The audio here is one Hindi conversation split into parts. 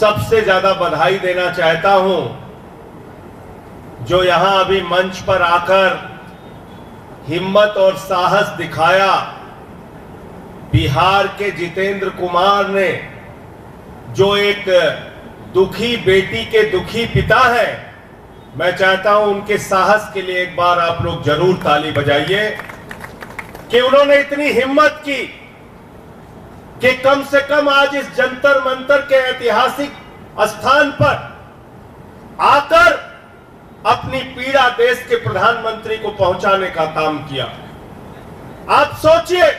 सबसे ज्यादा बधाई देना चाहता हूं जो यहां अभी मंच पर आकर हिम्मत और साहस दिखाया। बिहार के जितेंद्र कुमार ने, जो एक दुखी बेटी के दुखी पिता है, मैं चाहता हूं उनके साहस के लिए एक बार आप लोग जरूर ताली बजाइए कि उन्होंने इतनी हिम्मत की कि कम से कम आज इस जंतर मंतर के ऐतिहासिक स्थान पर आकर अपनी पीड़ा देश के प्रधानमंत्री को पहुंचाने का काम किया। आप सोचिए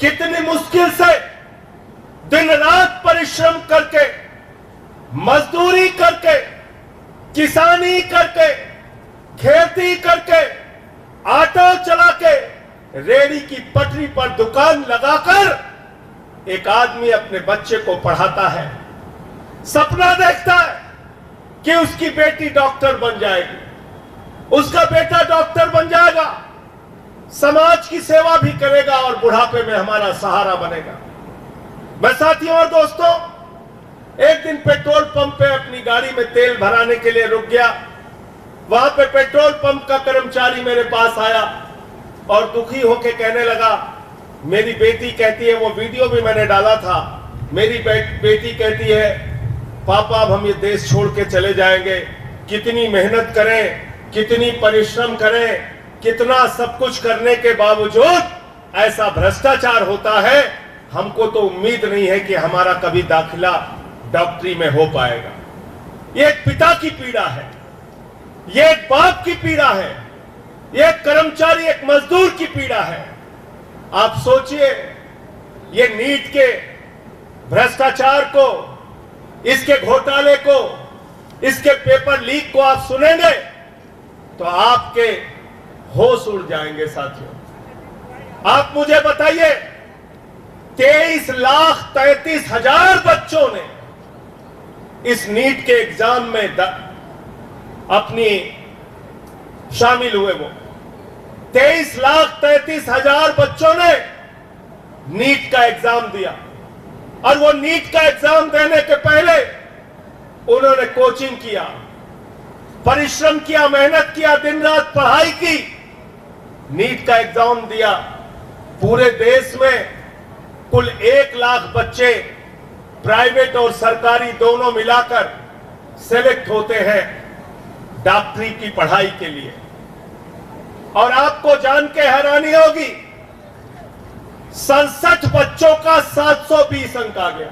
कितनी मुश्किल से दिन रात परिश्रम करके, मजदूरी करके, किसानी करके, खेती करके, ऑटो चला के, रेहड़ी की पटरी पर दुकान लगाकर एक आदमी अपने बच्चे को पढ़ाता है। सपना देखता है कि उसकी बेटी डॉक्टर बन जाएगी, उसका बेटा डॉक्टर बन जाएगा, समाज की सेवा भी करेगा और बुढ़ापे में हमारा सहारा बनेगा। मैं साथियों और दोस्तों, एक दिन पेट्रोल पंप पे अपनी गाड़ी में तेल भराने के लिए रुक गया। वहां पे पेट्रोल पंप का कर्मचारी मेरे पास आया और दुखी होकर कहने लगा, मेरी बेटी कहती है, वो वीडियो भी मैंने डाला था, मेरी बेटी कहती है पापा अब हम ये देश छोड़ के चले जाएंगे, कितनी मेहनत करें, कितनी परिश्रम करें, कितना सब कुछ करने के बावजूद ऐसा भ्रष्टाचार होता है, हमको तो उम्मीद नहीं है कि हमारा कभी दाखिला डॉक्टरी में हो पाएगा। ये एक पिता की पीड़ा है, ये एक बाप की पीड़ा है, ये एक कर्मचारी, एक मजदूर की पीड़ा है। आप सोचिए, ये नीट के भ्रष्टाचार को, इसके घोटाले को, इसके पेपर लीक को आप सुनेंगे तो आपके होश उड़ जाएंगे। साथियों, आप मुझे बताइए, 23,33,000 बच्चों ने इस नीट के एग्जाम में अपनी शामिल हुए। वो 23,33,000 बच्चों ने नीट का एग्जाम दिया और वो नीट का एग्जाम देने के पहले उन्होंने कोचिंग किया, परिश्रम किया, मेहनत किया, दिन रात पढ़ाई की, नीट का एग्जाम दिया। पूरे देश में कुल 1 लाख बच्चे प्राइवेट और सरकारी दोनों मिलाकर सेलेक्ट होते हैं डॉक्टरी की पढ़ाई के लिए। और आपको जान के हैरानी होगी, 67 बच्चों का 720 अंक आ गया।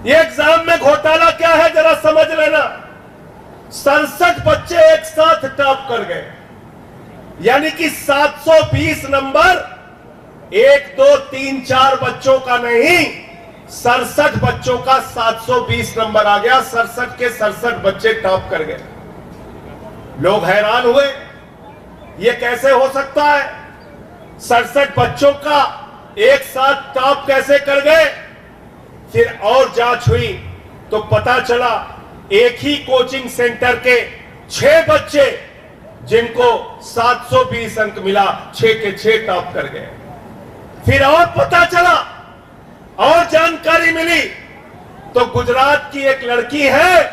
ये एग्जाम में घोटाला क्या है जरा समझ लेना। 67 बच्चे एक साथ टॉप कर गए, यानी कि 720 नंबर 1, 2, 3, 4 बच्चों का नहीं, 67 बच्चों का 720 नंबर आ गया। 67 के 67 बच्चे टॉप कर गए। लोग हैरान हुए, ये कैसे हो सकता है? 67 बच्चों का एक साथ टॉप कैसे कर गए? फिर और जांच हुई तो पता चला एक ही कोचिंग सेंटर के 6 बच्चे जिनको 720 अंक मिला, 6 के 6 टॉप कर गए। फिर और पता चला और जानकारी मिली तो गुजरात की एक लड़की है,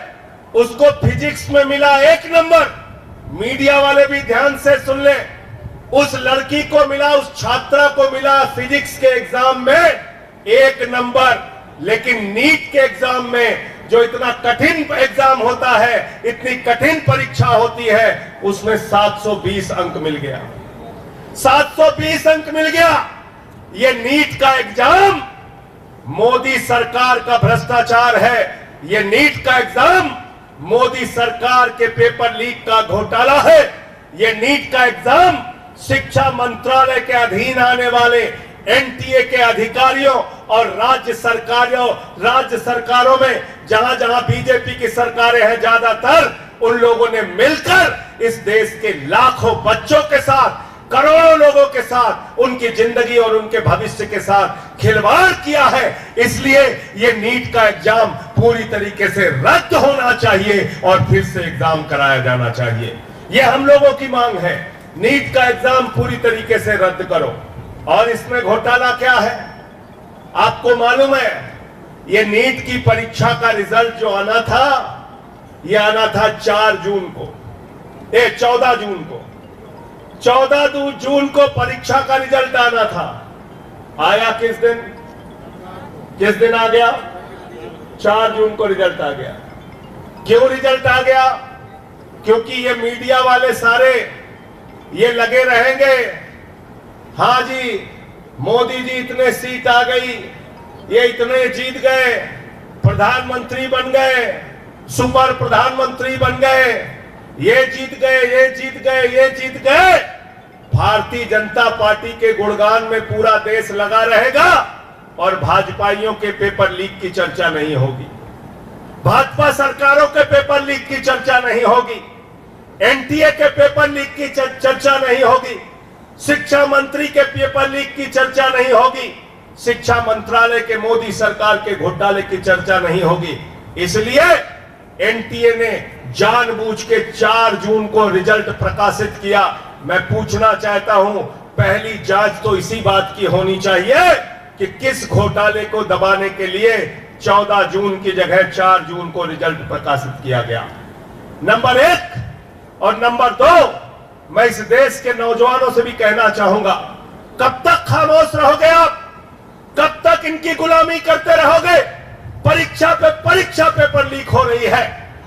उसको फिजिक्स में मिला 1 नंबर। मीडिया वाले भी ध्यान से सुन ले, उस लड़की को मिला, उस छात्रा को मिला फिजिक्स के एग्जाम में 1 नंबर। लेकिन नीट के एग्जाम में, जो इतना कठिन एग्जाम होता है, इतनी कठिन परीक्षा होती है, उसमें 720 अंक मिल गया। 720 अंक मिल गया। ये नीट का एग्जाम मोदी सरकार का भ्रष्टाचार है। ये नीट का एग्जाम मोदी सरकार के पेपर लीक का घोटाला है। ये नीट का एग्जाम शिक्षा मंत्रालय के अधीन आने वाले एनटीए के अधिकारियों और राज्य सरकारों में जहां जहां बीजेपी की सरकारें हैं, ज्यादातर उन लोगों ने मिलकर इस देश के लाखों बच्चों के साथ, करोड़ों लोगों के साथ, उनकी जिंदगी और उनके भविष्य के साथ खिलवाड़ किया है। इसलिए ये नीट का एग्जाम पूरी तरीके से रद्द होना चाहिए और फिर से एग्जाम कराया जाना चाहिए। ये हम लोगों की मांग है। नीट का एग्जाम पूरी तरीके से रद्द करो। और इसमें घोटाला क्या है आपको मालूम है? ये नीट की परीक्षा का रिजल्ट जो आना था, ये आना था 4 जून को, 14 जून को। 14 जून को परीक्षा का रिजल्ट आना था। आया किस दिन? किस दिन आ गया? 4 जून को रिजल्ट आ गया। क्यों रिजल्ट आ गया? क्योंकि ये मीडिया वाले सारे ये लगे रहेंगे, हाँ जी मोदी जी इतने सीट आ गई, ये इतने जीत गए, प्रधानमंत्री बन गए, सुपर प्रधानमंत्री बन गए, ये जीत गए, ये जीत गए, ये जीत गए। भारतीय जनता पार्टी के गुणगान में पूरा देश लगा रहेगा और भाजपाइयों के पेपर लीक की चर्चा नहीं होगी, भाजपा सरकारों के पेपर लीक की चर्चा नहीं होगी, एनटीए के पेपर लीक की चर्चा नहीं होगी, शिक्षा मंत्री के पेपर लीक की चर्चा नहीं होगी, शिक्षा मंत्रालय के मोदी सरकार के घोटाले की चर्चा नहीं होगी। इसलिए एनटीए ने जानबूझ के 4 जून को रिजल्ट प्रकाशित किया। मैं पूछना चाहता हूं, पहली जांच तो इसी बात की होनी चाहिए कि किस घोटाले को दबाने के लिए 14 जून की जगह 4 जून को रिजल्ट प्रकाशित किया गया। नंबर 1 और नंबर 2, मैं इस देश के नौजवानों से भी कहना चाहूंगा, कब तक खामोश रहोगे आप? कब तक इनकी गुलामी करते रहोगे? परीक्षा पे परीक्षा पेपर लीक हो रही है,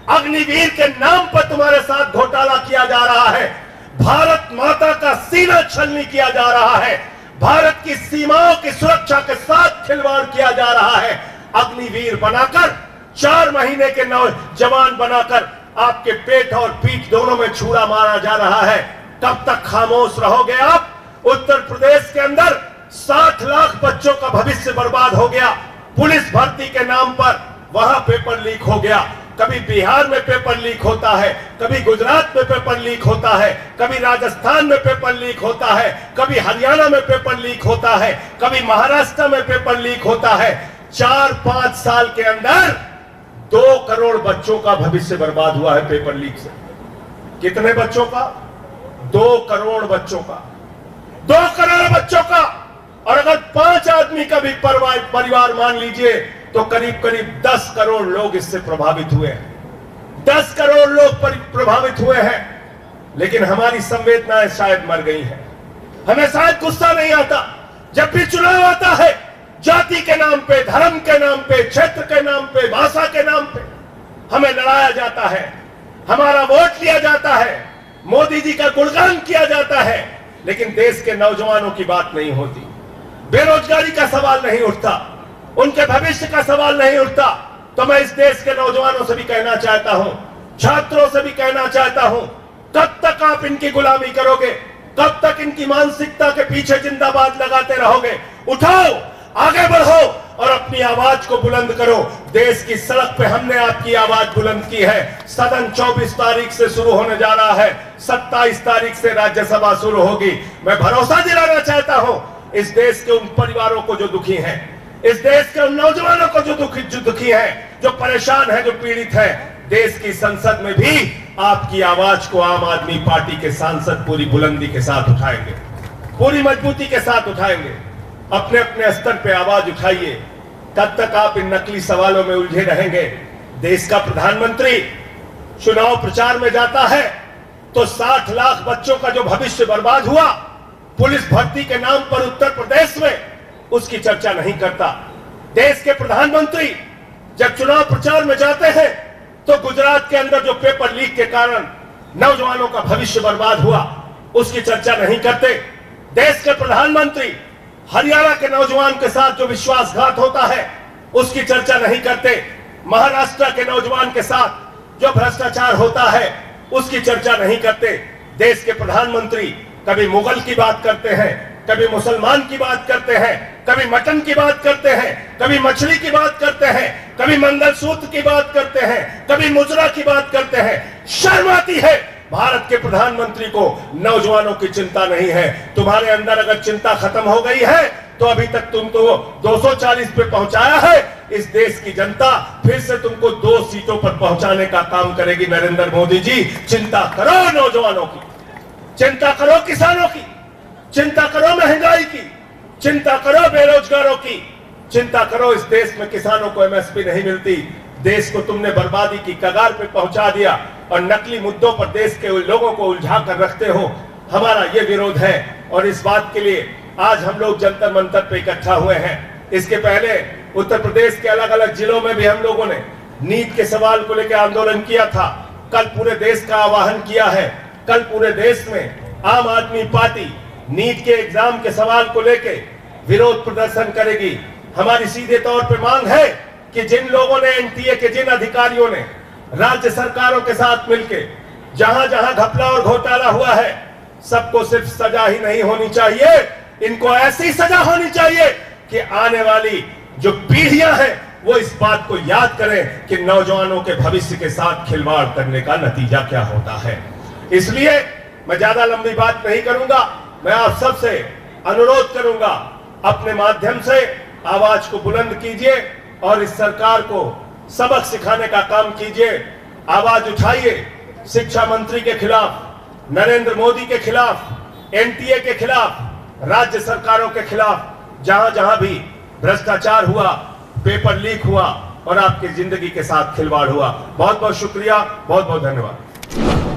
अग्निवीर के नाम पर तुम्हारे साथ घोटाला किया जा रहा है, भारत माता का सीना छलनी किया जा रहा है, भारत की सीमाओं की सुरक्षा के साथ खिलवाड़ किया जा रहा है। अग्निवीर बनाकर 4 महीने के नौजवान बनाकर आपके पेट और पीठ दोनों में छुरा मारा जा रहा है। कब तक खामोश रहोगे आप? उत्तर प्रदेश के अंदर 60 लाख बच्चों का भविष्य बर्बाद हो गया। पुलिस भर्ती के नाम पर वहां पेपर लीक हो गया। कभी बिहार में पेपर लीक होता है, कभी गुजरात में पेपर लीक होता है, कभी राजस्थान में पेपर लीक होता है, कभी हरियाणा में पेपर लीक होता है, कभी महाराष्ट्र में पेपर लीक होता है। 4-5 साल के अंदर 2 करोड़ बच्चों का भविष्य बर्बाद हुआ है पेपर लीक से। कितने बच्चों का? 2 करोड़ बच्चों का, 2 करोड़ बच्चों का। और अगर 5 आदमी का भी परिवार मान लीजिए तो करीब करीब 10 करोड़ लोग इससे प्रभावित हुए हैं। 10 करोड़ लोग प्रभावित हुए हैं। लेकिन हमारी संवेदनाएं शायद मर गई हैं। हमें शायद गुस्सा नहीं आता। जब भी चुनाव आता है, जाति के नाम पे, धर्म के नाम पे, क्षेत्र के नाम पे, भाषा के नाम पे हमें लड़ाया जाता है, हमारा वोट लिया जाता है, मोदी जी का गुणगान किया जाता है, लेकिन देश के नौजवानों की बात नहीं होती। बेरोजगारी का सवाल नहीं उठता, उनके भविष्य का सवाल नहीं उठता। तो मैं इस देश के नौजवानों से भी कहना चाहता हूं, छात्रों से भी कहना चाहता हूं, कब तक आप इनकी गुलामी करोगे? कब तक इनकी मानसिकता के पीछे जिंदाबाद लगाते रहोगे? उठाओ, आगे बढ़ो और अपनी आवाज को बुलंद करो। देश की सड़क पे हमने आपकी आवाज बुलंद की है। सदन 24 तारीख से शुरू होने जा रहा है, 27 तारीख से राज्यसभा शुरू होगी। मैं भरोसा दिलाना चाहता हूं इस देश के उन परिवारों को जो दुखी हैं, इस देश के उन नौजवानों को जो दुखी हैं, जो परेशान हैं, जो पीड़ित हैं। देश की संसद में भी आपकी आवाज को आम आदमी पार्टी के सांसद पूरी बुलंदी के साथ उठाएंगे, पूरी मजबूती के साथ उठाएंगे। अपने अपने स्तर पे आवाज उठाइए। तब तक आप इन नकली सवालों में उलझे रहेंगे। देश का प्रधानमंत्री चुनाव प्रचार में जाता है तो 60 लाख बच्चों का जो भविष्य बर्बाद हुआ पुलिस भर्ती के नाम पर उत्तर प्रदेश में, उसकी चर्चा नहीं करता। देश के प्रधानमंत्री जब चुनाव प्रचार में जाते हैं तो गुजरात के अंदर जो पेपर लीक के कारण नौजवानों का भविष्य बर्बाद हुआ, उसकी चर्चा नहीं करते। देश के प्रधानमंत्री हरियाणा के नौजवान के साथ जो विश्वासघात होता है, उसकी चर्चा नहीं करते। महाराष्ट्र के नौजवान के साथ जो भ्रष्टाचार होता है, उसकी चर्चा नहीं करते। देश के प्रधानमंत्री कभी मुगल की बात करते हैं, कभी मुसलमान की बात करते हैं, कभी मटन की बात करते हैं, कभी मछली की बात करते हैं, कभी मंगलसूत्र की बात करते हैं, कभी मुजरा की बात करते हैं। शर्म आती है। भारत के प्रधानमंत्री को नौजवानों की चिंता नहीं है। तुम्हारे अंदर अगर चिंता खत्म हो गई है तो अभी तक तुम तो 240 पे पहुंचाया है। इस देश की जनता फिर से तुमको 2 सीटों पर पहुंचाने का काम करेगी। नरेंद्र मोदी जी, चिंता करो नौजवानों की, चिंता करो किसानों की, चिंता करो महंगाई की, चिंता करो बेरोजगारों की, चिंता करो, इस देश में किसानों को एमएसपी नहीं मिलती, देश को तुमने बर्बादी की कगार पे पहुंचा दिया और नकली मुद्दों पर देश के लोगों को उलझा कर रखते हो। हमारा ये विरोध है और इस बात के लिए आज हम लोग जंतर मंतर पे इकट्ठा हुए हैं। इसके पहले उत्तर प्रदेश के अलग अलग जिलों में भी हम लोगों ने नीट के सवाल को लेकर आंदोलन किया था। कल पूरे देश का आह्वान किया है। कल पूरे देश में आम आदमी पार्टी नीट के एग्जाम के सवाल को लेकर विरोध प्रदर्शन करेगी। हमारी सीधे तौर पे मांग है कि जिन लोगों ने, एनटीए के जिन अधिकारियों ने राज्य सरकारों के साथ मिलकर जहां जहां घपला और घोटाला हुआ है, सबको सिर्फ सजा ही नहीं होनी चाहिए, इनको ऐसी सजा होनी चाहिए कि आने वाली जो पीढ़ियां हैं वो इस बात को याद करें कि नौजवानों के भविष्य के साथ खिलवाड़ करने का नतीजा क्या होता है। इसलिए मैं ज्यादा लंबी बात नहीं करूंगा। मैं आप सबसे अनुरोध करूंगा, अपने माध्यम से आवाज को बुलंद कीजिए और इस सरकार को सबक सिखाने का काम कीजिए। आवाज उठाइए शिक्षा मंत्री के खिलाफ, नरेंद्र मोदी के खिलाफ, एनटीए के खिलाफ, राज्य सरकारों के खिलाफ, जहां जहां भी भ्रष्टाचार हुआ, पेपर लीक हुआ और आपकी जिंदगी के साथ खिलवाड़ हुआ। बहुत बहुत शुक्रिया, बहुत बहुत धन्यवाद।